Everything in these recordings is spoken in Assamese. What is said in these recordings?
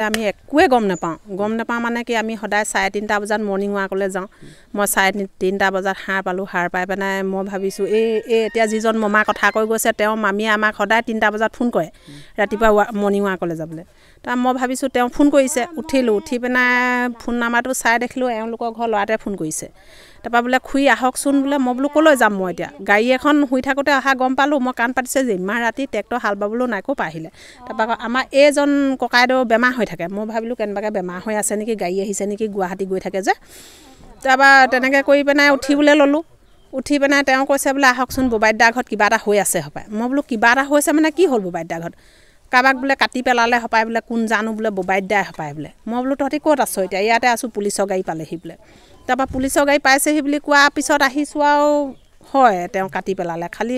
আমি একোৱে গম নাপাওঁ মানে কি আমি সদায় 3:30 বজাত মৰ্ণিং ৱাকলৈ যাওঁ মই 3:30 বজাত সাৰ পালোঁ সাৰ পাই পেলাই মই ভাবিছোঁ এই এতিয়া যিজন মামা কথা কৈ গৈছে তেওঁ মামীয়ে আমাক সদায় 3টা বজাত ফোন কৰে ৰাতিপুৱা মৰ্ণিং ৱাকলৈ যাবলৈ তাৰ মই ভাবিছোঁ তেওঁ ফোন কৰিছে উঠিলোঁ উঠি পেলাই ফোন নাম্বাৰটো চাই দেখিলোঁ এওঁলোকৰ ঘৰ ল'ৰাটোৱে ফোন কৰিছে তাৰপৰা বোলে খুৰী আহকচোন বোলে মই বোলো ক'লৈ যাম মই এতিয়া গাড়ী এখন শুই থাকোঁতে অহা গম পালোঁ মই কাণ পাতিছে যে ইমান ৰাতি ট্ৰেক্টৰ হাল বাবলৈও নাই ক'ৰ পৰা আহিলে তাৰপৰা আমাৰ এইজন ককাইদেউ বেমাৰ হৈ থাকে মই ভাবিলোঁ কেনেবাকৈ বেমাৰ হৈ আছে নেকি গাড়ী আহিছে নেকি গুৱাহাটী গৈ থাকে যে তাৰপৰা তেনেকৈ কৰি পেলাই উঠিবলৈ ল'লোঁ উঠি পেলাই তেওঁ কৈছে বোলে আহকচোন বোবাইদাৰ ঘৰত কিবা এটা হৈ আছে হপায় মই বোলো কিবা এটা হৈছে মানে কি হ'ল বোবাইদাৰ ঘৰত কাৰোবাক বোলে কাটি পেলালে হপায় বোলে কোন জানো বোলে বোবাইদাই হপায় বোলে মই বোলো তহঁতি ক'ত আছ এতিয়া ইয়াতে আছোঁ পুলিচৰ গাড়ী পালেহি বোলে তাৰপৰা পুলিচৰ গাড়ী পাইছেহি বুলি কোৱাৰ পিছত আহিছোঁ আৰু হয় তেওঁ কাটি পেলালে খালি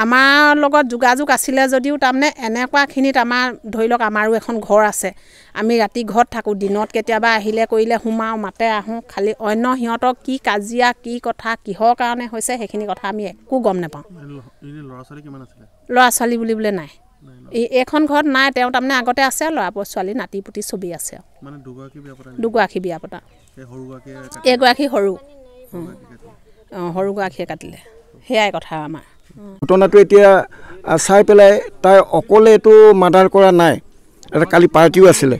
আমাৰ লগত যোগাযোগ আছিলে যদিও তাৰমানে এনেকুৱাখিনিত আমাৰ ধৰি লওক আমাৰো এখন ঘৰ আছে আমি ৰাতি ঘৰত থাকোঁ দিনত কেতিয়াবা আহিলে কৰিলে সোমাওঁ মাতে আহোঁ খালি অন্য সিহঁতক কি কাজিয়া কি কথা কিহৰ কাৰণে হৈছে সেইখিনি কথা আমি একো গম নাপাওঁ ল'ৰা ছোৱালী বুলিবলৈ নাই এইখন ঘৰত নাই তেওঁ তাৰমানে আগতে আছে ল'ৰা ছোৱালী নাতি পুতি ছবি আছে দুগৰাকী বিয়া পতা এগৰাকী সৰু সৰুগৰাকীয়ে কাটিলে সেয়াই কথা আমাৰ ঘটনাটো এতিয়া চাই পেলাই তাই অকলে এইটো মাৰ্ডাৰ কৰা নাই এটা কালি পাৰ্টিও আছিলে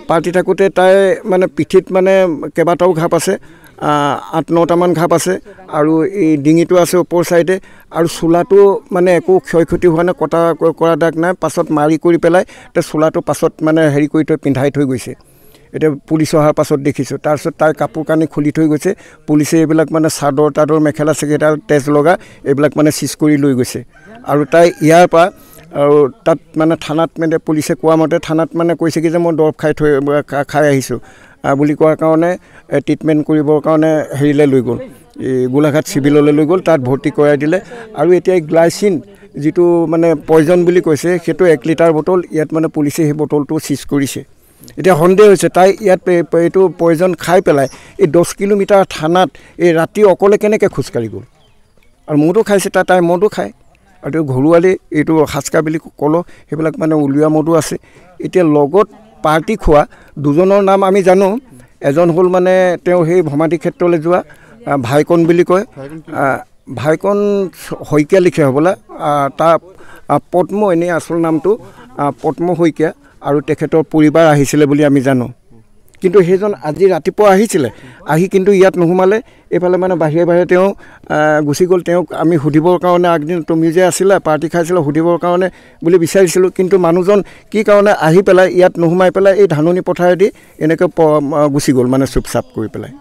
পাৰ্টি থাকোঁতে তাই মানে পিঠিত মানে কেইবাটাও ঘাপ আছে 8-9টামান ঘাপ আছে আৰু এই ডিঙিটো আছে ওপৰ চাইডে আৰু চোলাটো মানে একো ক্ষয় ক্ষতি হোৱা নাই কটা কৰা দাগ নাই পাছত মাৰি কৰি পেলাই তাৰ চোলাটো পাছত মানে হেৰি কৰি থৈ পিন্ধাই থৈ গৈছে এতিয়া পুলিচ অহাৰ পাছত দেখিছোঁ তাৰপিছত তাই কাপোৰ কানি খুলি থৈ গৈছে পুলিচে এইবিলাক মানে চাদৰ মেখেলা চেখেলা তেজ লগা এইবিলাক মানে চিজ কৰি লৈ গৈছে আৰু তাই ইয়াৰ পৰা আৰু তাত মানে থানাত মানে পুলিচে কোৱা মতে থানাত মানে কৈছে কি যে মই দৰৱ খাই আহিছোঁ বুলি কোৱাৰ কাৰণে ট্ৰিটমেণ্ট কৰিবৰ কাৰণে হেৰিলৈ লৈ গ'ল এই গোলাঘাট চিভিললৈ লৈ গ'ল তাত ভৰ্তি কৰাই দিলে আৰু এতিয়া গ্লাইচিন যিটো মানে পয়জন বুলি কৈছে সেইটো 1 লিটাৰ বটল ইয়াত মানে পুলিচে সেই বটলটো চিজ কৰিছে এতিয়া সন্দেহ হৈছে তাই ইয়াত এইটো পয়জন খাই পেলাই এই 10 কিলোমিটাৰ থানাত এই ৰাতি অকলে কেনেকৈ খোজকাঢ়ি গ'ল আৰু মদো খাইছে তাই মদো খায় আৰু ঘৰুৱালি এইটো সাজকা বুলি ক'লো সেইবিলাক মানে উলিওৱা মদো আছে এতিয়া লগত পাৰ্টি খোৱা দুজনৰ নাম আমি জানো এজন হ'ল মানে তেওঁ সেই ভমাটি ক্ষেত্ৰলৈ যোৱা ভাইকন বুলি কয় ভাইকন শইকীয়া লিখে হ'বলা তাৰ পদ্ম এনেই আচল নামটো পদ্ম শইকীয়া আৰু তেখেতৰ পৰিবাৰ আহিছিলে বুলি আমি জানো কিন্তু সেইজন আজি ৰাতিপুৱা আহিছিলে আহি কিন্তু ইয়াত নোসোমালে এইফালে মানে বাহিৰে তেওঁ গুচি গ'ল তেওঁক আমি সুধিবৰ কাৰণে আগদিন তুমি যে আছিলা পাৰ্টি খাইছিলা সুধিবৰ কাৰণে বুলি বিচাৰিছিলোঁ কিন্তু মানুহজন কি কাৰণে আহি পেলাই ইয়াত নোসোমাই পেলাই এই ধাননি পথাৰেদি এনেকৈ গুচি গ'ল মানে চুপচাপ কৰি পেলাই